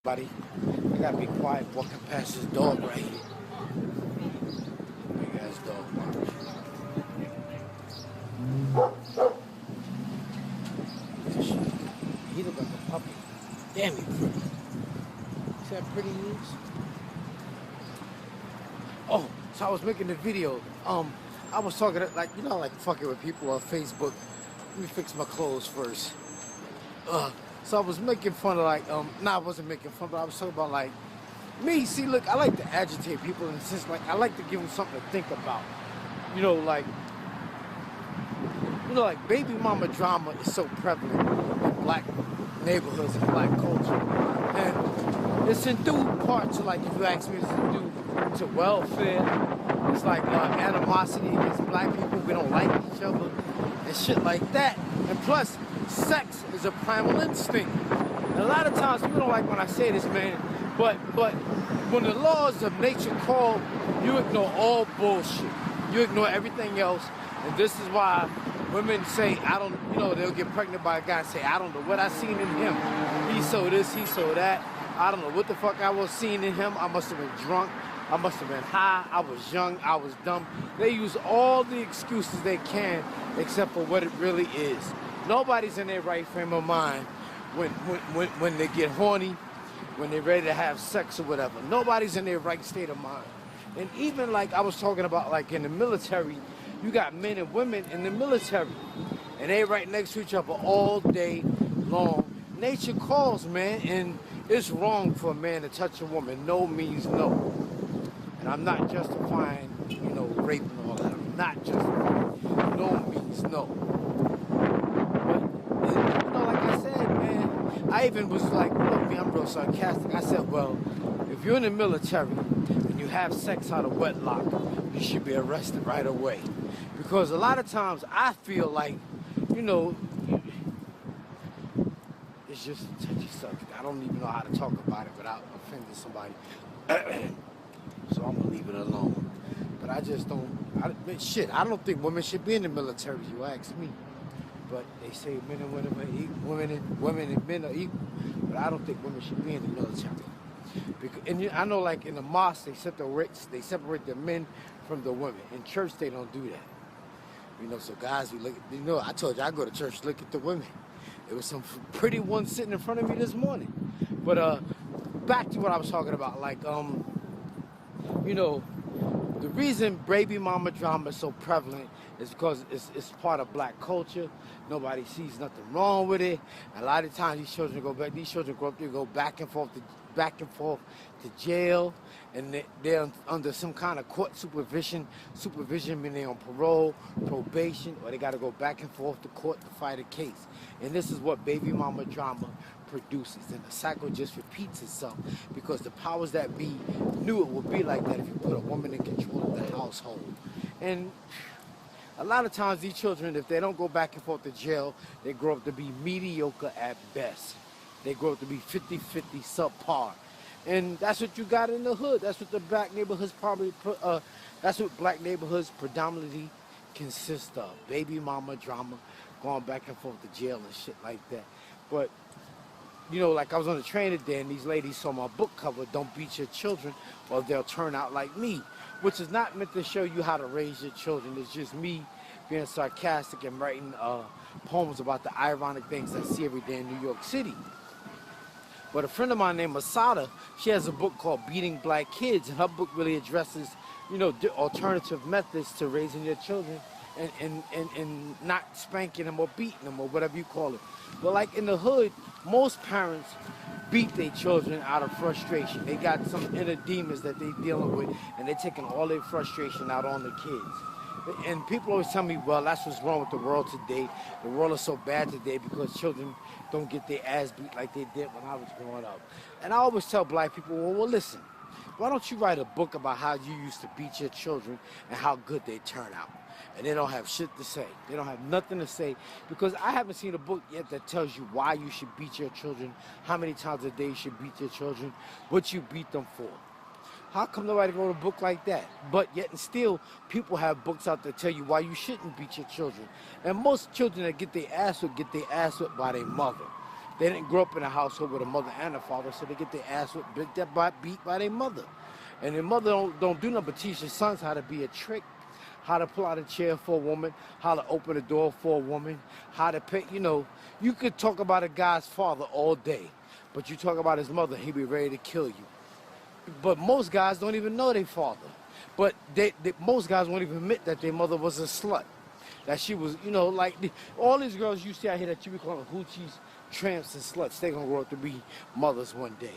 Buddy, I gotta be quiet walking past this dog right here. Big ass dog. He look like a puppy. Damn, he pretty. See how pretty he is? Oh, so I was making the video. I was talking like, like fucking with people on Facebook. Let me fix my clothes first. So I was making fun of I wasn't making fun, but I was talking about like me. See, look, I like to agitate people in the sense like I like to give them something to think about. Like baby mama drama is so prevalent in black neighborhoods and black culture, and it's in due part to, like, if you ask me, it's in due to welfare. It's like animosity against black people. We don't like each other and shit like that. And plus, sex is a primal instinct. And a lot of times people don't like when I say this, man, but when the laws of nature call, you ignore all bullshit. You ignore everything else. And this is why women say, they'll get pregnant by a guy and say, I don't know what I seen in him. He saw this, he saw that. I don't know what the fuck I was seeing in him. I must have been drunk. I must have been high. I was young. I was dumb. They use all the excuses they can except for what it really is. Nobody's in their right frame of mind when they get horny, when they're ready to have sex or whatever. Nobody's in their right state of mind. And even like I was talking about, like in the military, you got men and women in the military, and they right next to each other all day long. Nature calls, man, and it's wrong for a man to touch a woman. No means no. And I'm not justifying, rape and all that. I'm not justifying. No means no. But, like I said, man, I even was like, look, me, I'm real sarcastic. I said, well, if you're in the military and you have sex out of wedlock, you should be arrested right away. Because a lot of times I feel like, it's just a touchy subject. I don't even know how to talk about it without offending somebody. So I'm going to leave it alone. But I just don't, I don't think women should be in the military, you ask me. But they say men and women are equal, women and men are equal. But I don't think women should be in the military. And I know, like in the mosque, they separate the men from the women. In church, they don't do that. So guys, we look. I told you I go to church, look at the women. There was some pretty ones sitting in front of me this morning. But back to what I was talking about, like the reason baby mama drama is so prevalent is because it's part of black culture. Nobody sees nothing wrong with it. And a lot of times these children grow up, they go back and forth to jail, and they're under some kind of court supervision meaning they're on parole, probation, or they got to go back and forth to court to fight a case. And this is what baby mama drama produces, and the cycle just repeats itself because the powers that be knew it would be like that if you put a woman in control of the household. And a lot of times these children, if they don't go back and forth to jail, they grow up to be mediocre at best. They grow up to be 50-50 subpar. And that's what you got in the hood. That's what the black neighborhoods that's what black neighborhoods predominantly consist of. Baby mama drama, going back and forth to jail and shit like that. But, like I was on the train today and these ladies saw my book cover, Don't Beat Your Children or They'll Turn Out Like Me, which is not meant to show you how to raise your children. It's just me being sarcastic and writing poems about the ironic things I see every day in New York City. But a friend of mine named Masada, she has a book called Beating Black Kids, and her book really addresses, alternative methods to raising your children and not spanking them or beating them or whatever you call it. But like in the hood, most parents beat their children out of frustration. They got some inner demons that they're dealing with, and they're taking all their frustration out on the kids. And people always tell me, well, that's what's wrong with the world today. The world is so bad today because children don't get their ass beat like they did when I was growing up. And I always tell black people, well, listen, why don't you write a book about how you used to beat your children and how good they turn out? And they don't have shit to say. They don't have nothing to say because I haven't seen a book yet that tells you why you should beat your children, how many times a day you should beat your children, what you beat them for. How come nobody wrote a book like that? But yet and still, people have books out there tell you why you shouldn't beat your children. And most children that get their ass whipped by their mother. They didn't grow up in a household with a mother and a father, so they get their ass beat by their mother. And their mother don't do nothing but teach their sons how to be a trick, how to pull out a chair for a woman, how to open a door for a woman, how to pay, you could talk about a guy's father all day, but you talk about his mother, he'd be ready to kill you. But most guys don't even know their father. But most guys won't even admit that their mother was a slut. That she was, like all these girls you see out here that you be calling hoochies, tramps, and sluts, they gonna grow up to be mothers one day.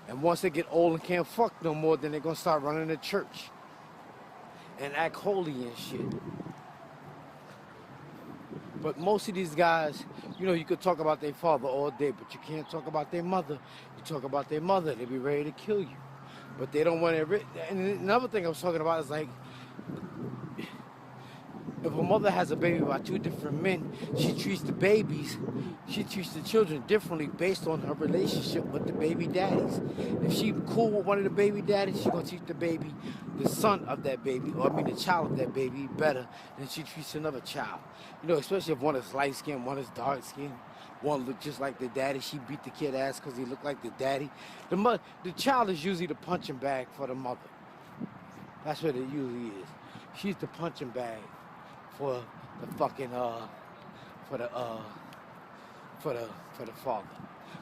And once they get old and can't fuck no more, then they're gonna start running the church and act holy and shit. But most of these guys, you could talk about their father all day, but you can't talk about their mother. You talk about their mother, they be ready to kill you. But they don't want to. And another thing I was talking about is like, if a mother has a baby by two different men, she treats the children differently based on her relationship with the baby daddies. If she cool with one of the baby daddies, she gonna treat the son of that baby, the child of that baby better than she treats another child. Especially if one is light skinned, one is dark skinned, one look just like the daddy. She beat the kid ass because he looked like the daddy. The child is usually the punching bag for the mother. That's what it usually is. She's the punching bag for the fucking for the father.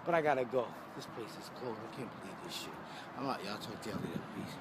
But I gotta go. This place is closed. I can't believe this shit. I'm out, y'all. Talk to y'all later. Peace.